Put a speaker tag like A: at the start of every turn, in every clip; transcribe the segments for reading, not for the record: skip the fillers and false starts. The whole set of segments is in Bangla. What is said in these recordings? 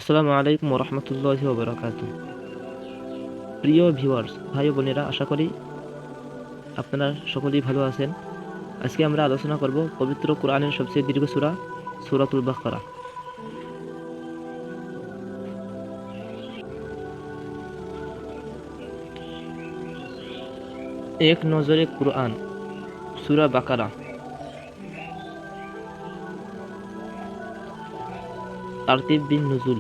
A: আসসালামু আলাইকুম ওরহমতুল্লাহি ওবরাকাতুহ। প্রিয় ভিউয়ার্স, ভাই ও বোনেরা, আশা করি আপনারা সকলেই ভালো আছেন। আজকে আমরা আলোচনা করব পবিত্র কোরআনের সবচেয়ে দীর্ঘ সূরা, সূরাতুল বাকারা। এক নজরে কোরআন, সূরা বাকারা। তারতিব বিন নুজুল,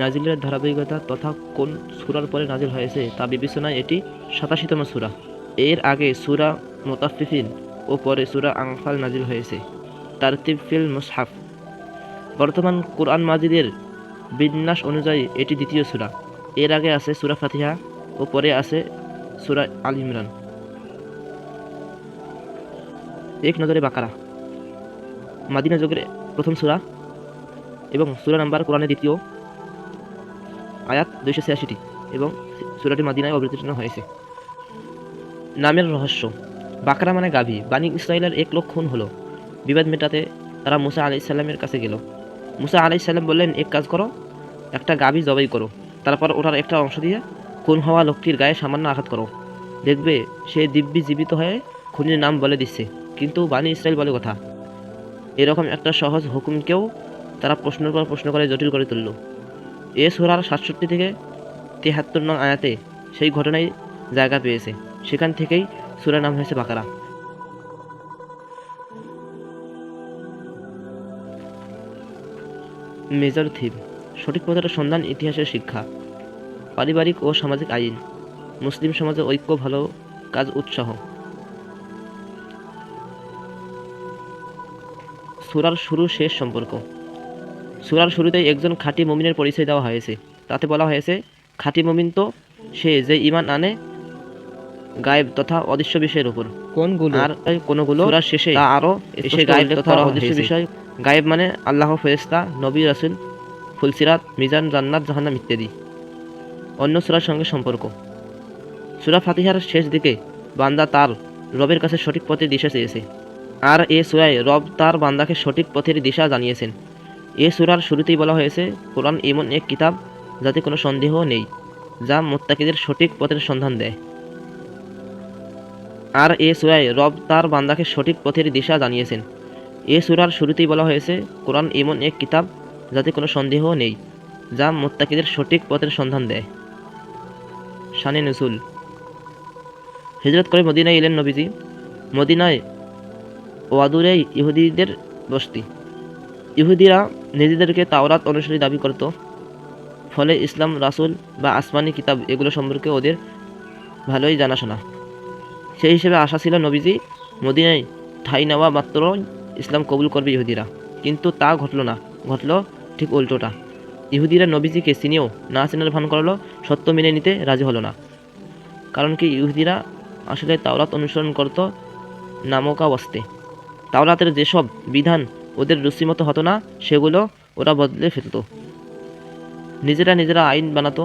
A: নাজিলের ধারাবাহিকতা তথা কোন সূরার পরে নাজিল হয়েছে তা বিবেচনায় এটি ৮৭তম সূরা। এর আগে সূরা মুতাফফিফিন ও পরে সূরা আনফাল নাজিল হয়েছে। তারতিব ফিল মুসহাফ, বর্তমান কোরআন মাজিদের বিন্যাস অনুযায়ী এটি দ্বিতীয় সূরা। এর আগে আছে সূরা ফাতিহা ও পরে আছে সূরা আল ইমরান। এক নজরে বাকারা মাদিনা যুগের প্রথম সূরা এবং সূরা নাম্বার কোরআনের দ্বিতীয়, আয়াত ২৮৬টি এবং সূরাটি মাদিনায় অবতীর্ণ হয়েছে। নামের রহস্য। বাকারা মানে গাভী। বানি ইসরাইলের এক লোক খুন হলো। বিবাদ মেটাতে তারা মুসা আলাইসাল্লামের কাছে গেল। মুসা আলাইসাল্লাম বললেন, এক কাজ করো, একটা গাভী জবাই করো, তারপর ওটার একটা অংশ দিয়ে খুন হওয়া লোকটির গায়ে সামান্য আঘাত করো, দেখবে সে দিব্যি জীবিত হয়ে খুনির নাম বলে দিচ্ছে। কিন্তু বানি ইসরাইল বলে কথা। এরকম একটা সহজ হুকুমকেও তারা প্রশ্নের পর প্রশ্ন করে জটিল করে তুলল। এ সূরার ৬৭ থেকে ৭৩ নং আয়াতে সেই ঘটনাই জায়গা পেয়েছে। সেখান থেকেই সূরার নাম হয়েছে বাকারা। মেজর থিম: সঠিক পথের সন্ধান, ইতিহাসের শিক্ষা, পারিবারিক ও সামাজিক আইন, মুসলিম সমাজে ঐক্য, ভালো কাজ, উৎসাহ। সূরার শুরু শেষ সম্পর্ক। সূরার শুরুতেই একজন খাঁটি মুমিনের পরিচয় দেওয়া হয়েছে। তাতে বলা হয়েছে, খাঁটি মুমিন তো সে যে ঈমান আনে গায়েব তথা অদৃশ্য বিষয়ের উপর।
B: কোনগুলো?
A: আর কোনগুলো সূরার শেষে তা আরও এসে গায়েব তথা অদৃশ্য বিষয়। গায়েব মানে আল্লাহ, ফেরেশতা, নবী, রাসূল, ফুলসিরাত, মিজান, জান্নাত, জাহান্নাম ইত্যাদি। অন্য সূরার সঙ্গে সম্পর্ক। সূরা ফাতিহার শেষ দিকে বান্দা তার রবের কাছে সঠিক পথের দিশা চেয়েছে। আর এ সূরায় রব তার বান্দাকে সঠিক পথের দিশা জানিয়েছেন। এ সূরার শুরুতেই বলা হয়েছে, কোরআন এমন এক কিতাব যাতে কোনো সন্দেহ নেই, যা মুত্তাকিদের সঠিক পথের সন্ধান দেয়। আর এ সূরায় রব তার বান্দাকে সঠিক পথের দিশা জানিয়েছেন। এ সূরার শুরুতেই বলা হয়েছে, কোরআন এমন এক কিতাব যাতে কোনো সন্দেহ নেই, যা মুত্তাকিদের সঠিক পথের সন্ধান দেয়। শানে নুজুল। হিজরত করে মদিনায় এলেন নবীজি। মদিনায় ওয়াদুরে ইহুদিদের বসতি। ইহুদিরা নিজেদেরকে তাওরাত অনুসারী দাবি করত। ফলে ইসলাম, রাসূল বা আসমানি কিতাব এগুলো সম্পর্কে ওদের ভালোই জানাশোনা। সেই হিসেবে আশা ছিল নবীজি মদিনায় ঠাঁই নেওয়া মাত্রই ইসলাম কবুল করবে ইহুদিরা। কিন্তু তা ঘটল না, ঘটল ঠিক উল্টোটা। ইহুদিরা নবীজিকে চিনেও না চেনার ভান করলো, সত্য মেনে নিতে রাজি হলো না। কারণ কি, ইহুদিরা আসলে তাওরাত অনুসরণ করত নামকা ওয়াস্তে। তাওরাতের যেসব বিধান ওদের রুচিমতো হতো না, সেগুলো ওরা বদলে ফেলত। নিজেরা আইন বানাতো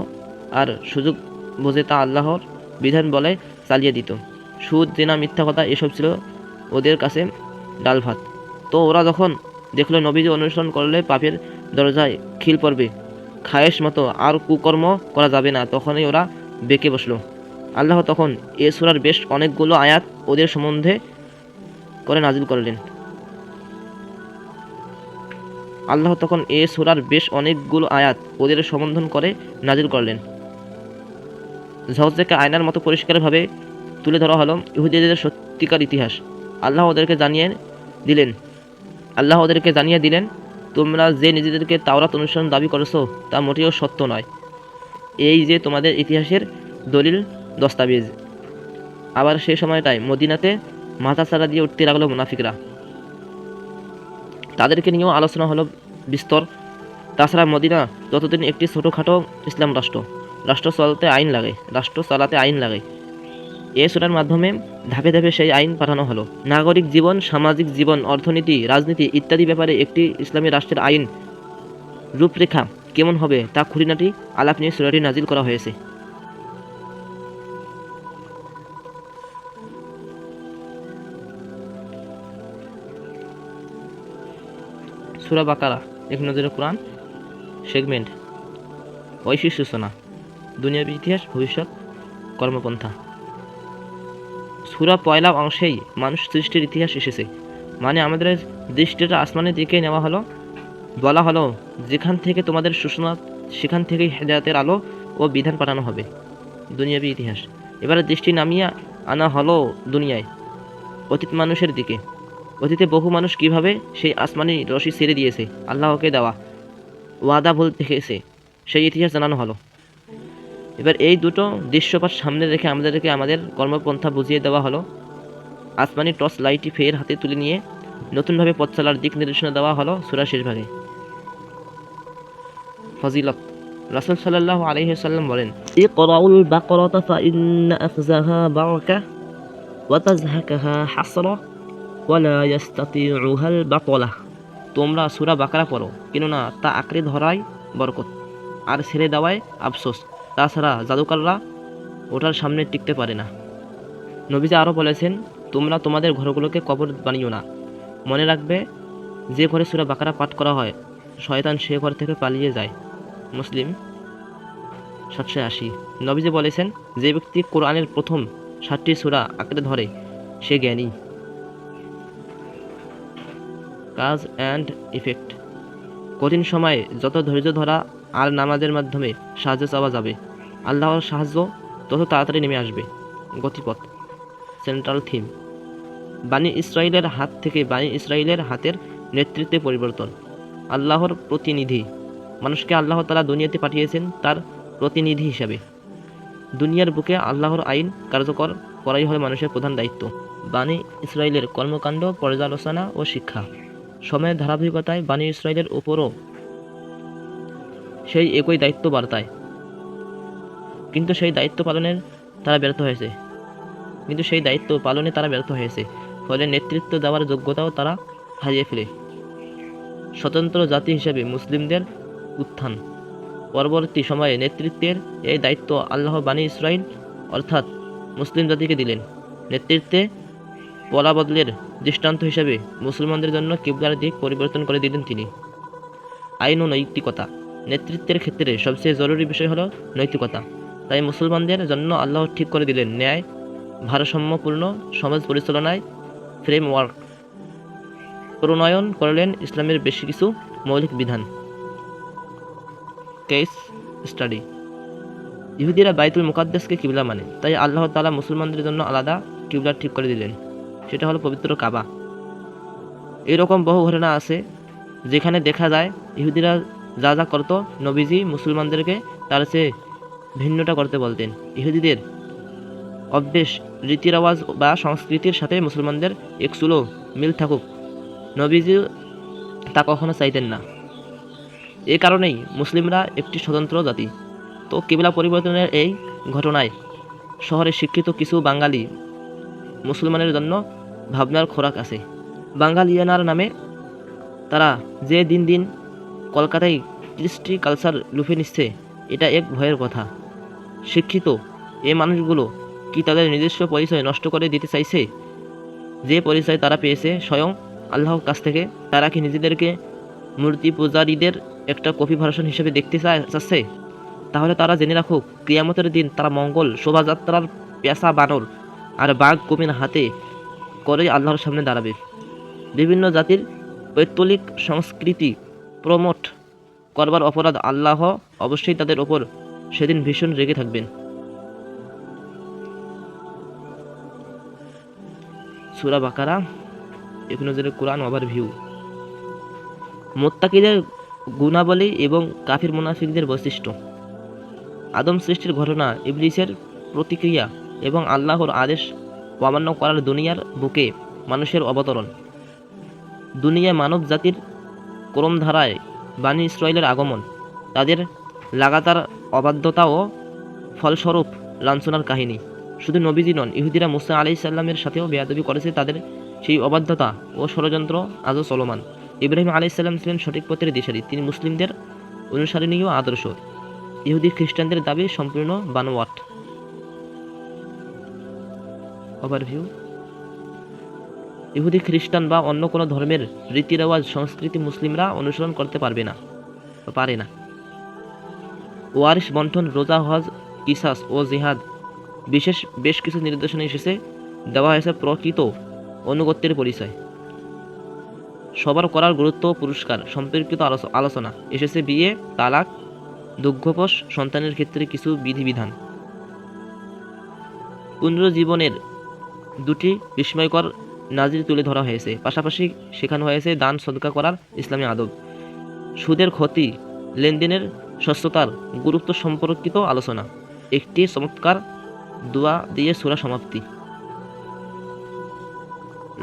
A: আর সুযোগ বুঝে তা আল্লাহর বিধান বলে চালিয়ে দিত। সুদ, জেনা, মিথ্যা কথা এসব ছিল ওদের কাছে ডাল ভাত। তো ওরা যখন দেখলো নবীজি অনুসরণ করলে পাপের দরজায় খিল পড়বে, খায়েশ মতো আর কুকর্ম করা যাবে না, তখনই ওরা বেঁকে বসলো। আল্লাহ তখন এ সূরার বেশ অনেকগুলো আয়াত ওদের সম্বন্ধে করে নাজিল করলেন। আল্লাহ তখন এ সূরার বেশ অনেকগুলো আয়াত ওদের সম্বোধন করে নাজিল করলেন। ঝকঝকে আয়নার মতো পরিষ্কারভাবে তুলে ধরা হলো ইহুদিদের সত্যিকার ইতিহাস। আল্লাহ ওদেরকে জানিয়ে দিলেন, তোমরা যে নিজেদেরকে তাওরাত অনুসরণ দাবি করেছো তা মোটেও সত্য নয়। এই যে তোমাদের ইতিহাসের দলিল, দস্তাবেজ। আবার সে সময়টায় মদিনাতে মাথাচাড়া দিয়ে উঠতে লাগলো মুনাফিকরা। তাদেরকে নিয়েও আলোচনা হলো বিস্তর। তাছাড়া মদিনা ততদিন একটি ছোটোখাটো ইসলাম রাষ্ট্র চালাতে আইন লাগে। এ সূরার মাধ্যমে ধাপে ধাপে সেই আইন পাঠানো হলো। নাগরিক জীবন, সামাজিক জীবন, অর্থনীতি, রাজনীতি ইত্যাদি ব্যাপারে একটি ইসলামী রাষ্ট্রের আইন রূপরেখা কেমন হবে তা খুঁটিনাটি আলাপ নিয়ে সূরাটি নাজিল করা হয়েছে। সূরা বাকারা, এক নজরে কোরআন, সেগমেন্ট, ঐশিক সূচনা, দুনিয়ার ইতিহাস, ভবিষ্যৎ, কর্মপন্থা। সূরা পয়লা অংশেই মানুষ সৃষ্টির ইতিহাস এসেছে, মানে আমাদের দৃষ্টিটা আসমানের দিকে নেওয়া হলো। বলা হলো, যেখান থেকে তোমাদের সূচনা সেখান থেকেই হেদায়েতের আলো ও বিধান পাঠানো হবে। দুনিয়াবি ইতিহাস। এবারে দৃষ্টি নামিয়ে আনা হলো দুনিয়ায়, অতীত মানুষের দিকে। অতীতে বহু মানুষ কিভাবে সেই আসমানি রশি ছেড়ে দিয়েছে, আল্লাহকে দেওয়া ওয়াদা ভুল দেখেছে, সেই ইতিহাস জানানো হলো। এবার এই দুটো দৃশ্যপট সামনে রেখে আমাদেরকে আমাদের কর্মপন্থা বুঝিয়ে দেওয়া হলো। আসমানি টর্চ লাইটটি ফের হাতে তুলে নিয়ে নতুনভাবে পথ চলার দিক নির্দেশনা দেওয়া হলো সূরার শেষ ভাগে। ফজিলত। রাসূল সাল্লাল্লাহু আলাইহি ওয়াসাল্লাম বলেন, ইকরাউল বাকরাতা ফাইন্না আখযাহা বারাকা ওয়া তাজহাকাহা হাসরা ওয়া লা ইস্তাতিউহাল বাতলা। তোমরা সূরা বাকারা পড়ো, কেননা তা আঁকড়ে ধরায় বরকত, আর ছেড়ে দেওয়ায় আফসোস। তাছাড়া জাদুকররা ওটার সামনে টিকতে পারে না। নবীজি আরও বলেছেন, তোমরা তোমাদের ঘরগুলোকে কবর বানিও না। মনে রাখবে, যে ঘরে সূরা বাকারা পাঠ করা হয়, শয়তান সে ঘর থেকে পালিয়ে যায়। মুসলিম 780। নবীজি বলেছেন, যে ব্যক্তি কোরআনের প্রথম 7টি সূরা আঁকড়ে ধরে সে জ্ঞানী। কাজ অ্যান্ড ইফেক্ট। কঠিন সময়ে যত ধৈর্য ধরা আর নামাজের মাধ্যমে সাহায্য চাওয়া যাবে, আল্লাহর সাহায্য তত তাড়াতাড়ি নেমে আসবে। গতিপথ। Central theme. বানি ইসরাইলের হাত থেকে বানি ইসরাইলের হাতের নেতৃত্বে পরিবর্তন। আল্লাহর প্রতিনিধি। মানুষকে আল্লাহ তাআলা দুনিয়াতে পাঠিয়েছেন তার প্রতিনিধি হিসাবে। দুনিয়ার বুকে আল্লাহর আইন কার্যকর করাই হলো মানুষের প্রধান দায়িত্ব। বানি ইসরাইলের কর্মকাণ্ড পর্যালোচনা ও শিক্ষা। সময়ের ধারাবাহিকতায় বানি ইসরাইলের উপরও সেই একই দায়িত্ব বার্তায়, কিন্তু সেই দায়িত্ব পালনে তারা ব্যর্থ হয়েছে। ফলে নেতৃত্ব দেওয়ার যোগ্যতাও তারা হারিয়ে ফেলে। স্বতন্ত্র জাতি হিসেবে মুসলিমদের উত্থান। পরবর্তী সময়ে নেতৃত্বের এই দায়িত্ব আল্লাহ বানি ইসরাইল অর্থাৎ মুসলিম জাতিকে দিলেন। নেতৃত্বে পলাবদলের দৃষ্টান্ত হিসেবে মুসলমানদের জন্য কিবলার দিক পরিবর্তন করে দিলেন তিনি। আইন ও নৈতিকতা। নেতৃত্বের ক্ষেত্রে সবচেয়ে জরুরি বিষয় হলো নৈতিকতা। তাই মুসলমানদের জন্য আল্লাহ ঠিক করে দিলেন ন্যায় ভারসাম্যপূর্ণ সমাজ পরিচালনায় ফ্রেমওয়ার্ক। প্রণয়ন করলেন ইসলামের বেশ কিছু মৌলিক বিধান। Case study. ইহুদিরা বাইতুল মুকাদ্দাসকে কিবলা মানে, তাই আল্লাহ তাআলা মুসলমানদের জন্য আলাদা কিবলা ঠিক করে দিলেন, সেটা হলো পবিত্র কাবা। এরকম বহু ঘটনা আছে যেখানে দেখা যায় ইহুদিরা যা যা করত, নবীজি মুসলমানদেরকে তার চেয়ে ভিন্নটা করতে বলতেন। ইহুদিদের অভ্যেস, রীতি রেওয়াজ বা সংস্কৃতির সাথে মুসলমানদের একচুলো মিল থাকুক, নবীজি তা কখনো চাইতেন না। এ কারণেই মুসলিমরা একটি স্বতন্ত্র জাতি। তো কিবলা পরিবর্তনের এই ঘটনায় শহরে শিক্ষিত কিছু বাঙালি মুসলমানের জন্য ভাবনার খোরাক আছে। বাঙালিয়ানার নামে তারা যে দিন দিন কলকাতায় কৃষ্টি কালচার লুফে নিচ্ছে, এটা এক ভয়ের কথা। শিক্ষিত এ মানুষগুলো কি তাদের নিজস্ব পরিচয় নষ্ট করে দিতে চাইছে? যে পরিচয় তারা পেয়েছে স্বয়ং আল্লাহর কাছ থেকে, তারা কি নিজেদেরকে মূর্তি পূজারীদের একটা কপি ভার্সন হিসেবে দেখতে চাচ্ছে? তাহলে তারা জেনে রাখুক, কিয়ামতের দিন তারা মঙ্গল শোভাযাত্রার পেশা বানর আর বাঘ কুমির হাতে করে আল্লাহর সামনে দাঁড়াবে। বিভিন্ন জাতির পৈতৃক সংস্কৃতি প্রমোট করবার অপরাধ আল্লাহ অবশ্যই তাদের ওপর সেদিন ভীষণ রেগে থাকবেন। সূরা বাকারা 1 নজরে কোরআন ওভারভিউ। মুত্তাকিদের গুণাবলী এবং কাফির মুনাফিকদের বৈশিষ্ট্য। আদম সৃষ্টির ঘটনা, ইবলিসের প্রতিক্রিয়া এবং আল্লাহর আদেশ অমান্য করার দুনিয়ার বুকে মানুষের অবতরণ। দুনিয়ায় মানব জাতির ক্রমধারায় বানি ইসরাইলের আগমন, তাদের লাগাতার অবাধ্যতা ও ফলস্বরূপ লাঞ্ছনার কাহিনী। শুধু নবীজি নন, ইহুদিরা মুসা আলাইহিস সালামের সাথেও বেয়াদবি করেছে, তাদের সেই অবাধ্যতা ও ষড়যন্ত্র আজও চলমান। ইব্রাহিম আলাইহিস সালাম ছিলেন সঠিক পথের দিশারি, তিনি মুসলিমদের অনুসরণীয় আদর্শ। ইহুদি খ্রিস্টানদের দাবি সম্পূর্ণ বানোয়াট। ওভারভিউ। ইহুদি খ্রিস্টান বা অন্য কোনো ধর্মের রীতি রেওয়াজ সংস্কৃতি মুসলিমরা অনুসরণ করতে পারে না। ওয়ারিশ বন্টন, রোজা, হজ, কিসাস ও জিহাদ বেশ কিছু নির্দেশনা এসেছে। দেওয়া হয়েছে প্রকৃত অনুগত্যের পরিচয়। সবার করার গুরুত্ব ও পুরস্কার সম্পর্কিত আলোচনা এসেছে। বিয়ে, তালাক, দুগ্ধোপোষ, সন্তানের ক্ষেত্রে কিছু বিধিবিধান। পুনরুজ্জীবনের দুটি বিস্ময়কর নাজির তুলে ধরা হয়েছে। পাশাপাশি শেখানো হয়েছে দান সদকা করার ইসলামী আদব। সুদের ক্ষতি, লেনদেনের স্বচ্ছতার গুরুত্ব সম্পর্কিত আলোচনা। একটি চমৎকার দোয়া দিয়ে সূরা সমাপ্তি।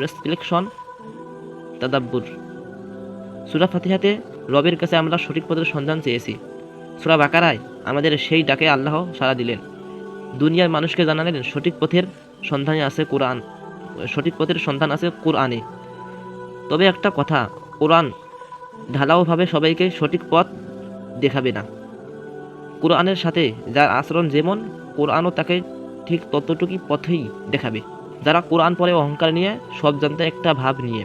A: রেফ্লেকশন, তাদাব্বুর। সূরা ফাতিহাতে রবের কাছে আমরা সঠিক পথের সন্ধান চেয়েছি। সূরা বাকারায় আমাদের সেই ডাকে আল্লাহ সাড়া দিলেন। দুনিয়ার মানুষকে জানালেন সঠিক পথের সন্ধান আছে কোরআনে। তবে একটা কথা, কোরআন ঢালাওভাবে সবাইকে সঠিক পথ দেখাবে না। কোরআনের সাথে যার আচরণ যেমন, কোরআনও তাকে ঠিক ততটুকুই পথেই দেখাবে। যারা কোরআন পড়ে অহংকার নিয়ে, সব জানতে একটা ভাব নিয়ে,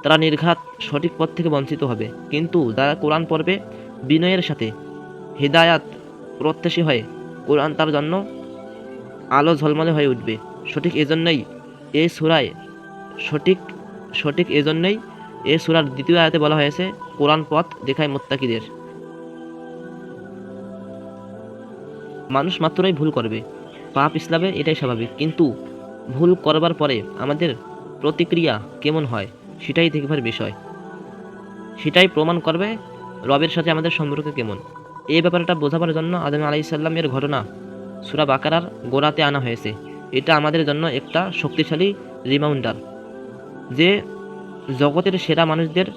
A: তারা নির্ঘাত সঠিক পথ থেকে বঞ্চিত হবে। কিন্তু যারা কোরআন পড়বে বিনয়ের সাথে, হিদায়াত প্রত্যাশী হয়ে, কোরআন তার জন্য আলো ঝলমলে হয়ে উঠবে। সঠিক এজন্যই এই সূরার দ্বিতীয় আয়াতে বলা হয়েছে, কোরআন পথ দেখায় মুত্তাকিদের। মানুষ মাত্রই ভুল করবে, পাপ ইসলামে এটাই স্বাভাবিক। কিন্তু ভুল করবার পরে আমাদের প্রতিক্রিয়া কেমন হয় সেটাই দেখবার বিষয়। সেটাই প্রমাণ করবে রবের সাথে আমাদের সম্পর্ক কেমন। এই ব্যাপারটা বোঝাবার জন্য আদম আলাইহিস সালামের ঘটনা সূরা বাকারার গোড়াতে আনা হয়েছে। এটা আমাদের জন্য একটা শক্তিশালী রিমাইন্ডার যে জগতের সেরা মানুষদের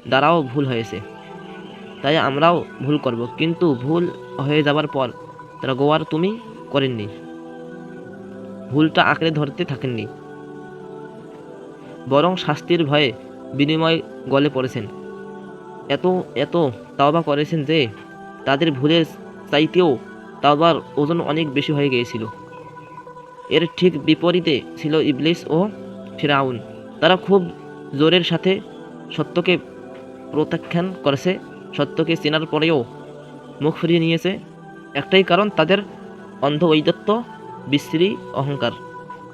A: দ্বারাও ভুল হয়েছে, তাই আমরাও ভুল করব। কিন্তু ভুল হয়ে যাবার পর তারা গোয়ার তুমি করেননি, ভুলটা আঁকড়ে ধরতে থাকেননি, বরং শাস্তির ভয়ে বিনিময় গলে পড়েছেন। এত তাওবা করেছেন যে তাদের ভুলের চাইতেও তাওবার ওজন অনেক বেশি হয়ে গিয়েছিল। এর ঠিক বিপরীতে ছিল ইবলিস ও ফিরআউন। তারা খুব জোরের সাথে সত্যকে প্রত্যাখ্যান করেছে, সত্যকে চেনার পরেও মুখ ফিরিয়ে নিয়েছে। একটাই কারণ, তাদের অন্ধ ঔদ্ধত্য, বিশ্রী অহংকার।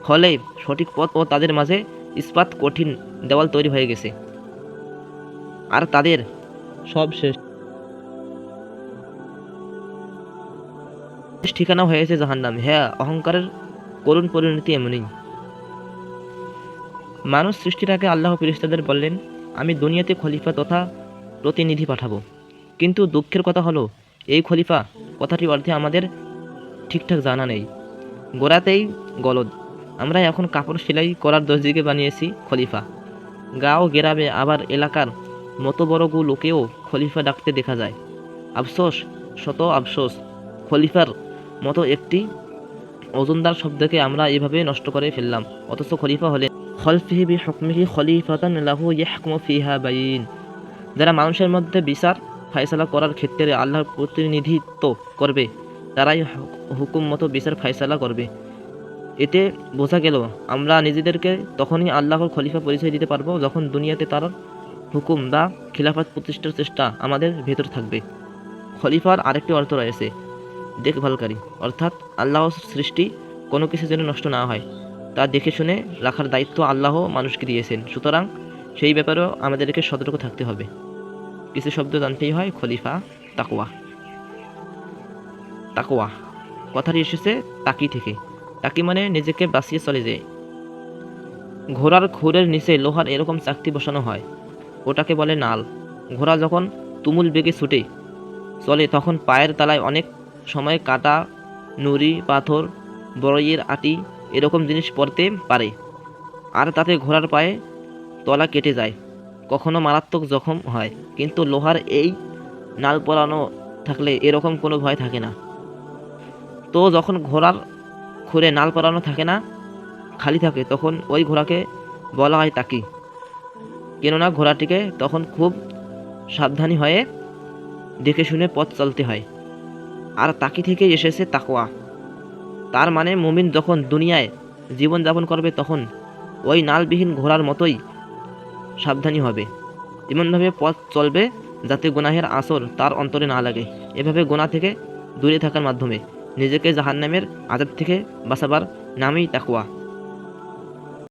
A: ফলে সঠিক পথ ও তাদের মাঝে ইস্পাত কঠিন দেওয়াল তৈরি হয়ে গেছে, আর তাদের সব শেষ ঠিকানা হয়েছে জাহান্নাম। হ্যাঁ, অহংকারের করুণ পরিণতি এমনই। মানুষ সৃষ্টির আগে আল্লাহ ফেরেশতাদের বললেন, আমি দুনিয়াতে খলিফা তথা প্রতিনিধি পাঠাবো। কিন্তু দুঃখের কথা হলো, এই খলিফা কথাটি অর্থে আমাদের ঠিকঠাক জানা নেই। গোড়াতেই গলদ। আমরা এখন কাপড় সেলাই করার দর্জিকে বানিয়েছি খলিফা। গাঁও গ্রামে আবার এলাকার মতবরগু লোকেও খলিফা ডাকতে দেখা যায়। আফসোস, শত আফসোস, খলিফার মতো একটি ওজনদার শব্দকে আমরা এভাবে নষ্ট করে ফেললাম। অথচ খলিফা হলেন খলফিহি বিহুকমিহি খলিফাতান লাহু ইয়াহকুমু ফিহা বাইন। যারা মানুষের মধ্যে বিচার ফায়সালা করার ক্ষেত্রে আল্লাহর প্রতিনিধিত্ব করবে, তারাই হুকুম মতো বিচার ফায়সালা করবে। এতে বোঝা গেল আমরা নিজেদেরকে তখনই আল্লাহর খলিফা পরিচয় দিতে পারবো যখন দুনিয়াতে তার হুকুম বা খিলাফত প্রতিষ্ঠার চেষ্টা আমাদের ভেতর থাকবে। খলিফার আরেকটি অর্থ রয়েছে দেখভালকারী, অর্থাৎ আল্লাহর সৃষ্টি কোনো কিছু যেন নষ্ট না হয় তা দেখে শুনে রাখার দায়িত্ব আল্লাহ মানুষকে দিয়েছেন। সুতরাং সেই ব্যাপারেও আমাদেরকে সতর্ক থাকতে হবে। কিছু শব্দ জানতেই হয়। খলিফা, তাকওয়া। তাকওয়া কথাটি এসেছে তাকি থেকে। তাকি মানে নিজেকে বাঁচিয়ে চলে যায়। ঘোড়ার খুরের নিচে লোহার এরকম চাকতি বসানো হয়, ওটাকে বলে নাল। ঘোড়া যখন তুমুল বেগে ছুটে চলে তখন পায়ের তলায় অনেক সময় কাটা, নুড়ি, পাথর, বড়ইয়ের আটি এরকম জিনিস পড়তে পারে, আর তাতে ঘোড়ার পায়ে তলা কেটে যায়, কখনো মারাত্মক জখম হয়। কিন্তু লোহার এই নাল পরানো থাকলে এরকম কোনো ভয় থাকে না। তো যখন ঘোড়ার খুরে নাল পরানো থাকে না, খালি থাকে, তখন ওই ঘোড়াকে বলা হয় তাকি। কেননা ঘোড়াটিকে তখন খুব সাবধানী হয়ে দেখে শুনে পথ চলতে হয়। আর তাকি থেকে এসেছে তাকওয়া। তার মানে মুমিন যখন দুনিয়ায় জীবনযাপন করবে তখন ওই নালবিহীন ঘোড়ার মতোই সাবধানী হবে, এমনভাবে পথ চলবে যাতে গুনাহের আসর তার অন্তরে না লাগে। এভাবে গুনাহ থেকে দূরে থাকার মাধ্যমে নিজেকে জাহান্নামের আযাব থেকে বাঁচাবার নামই তাকওয়া।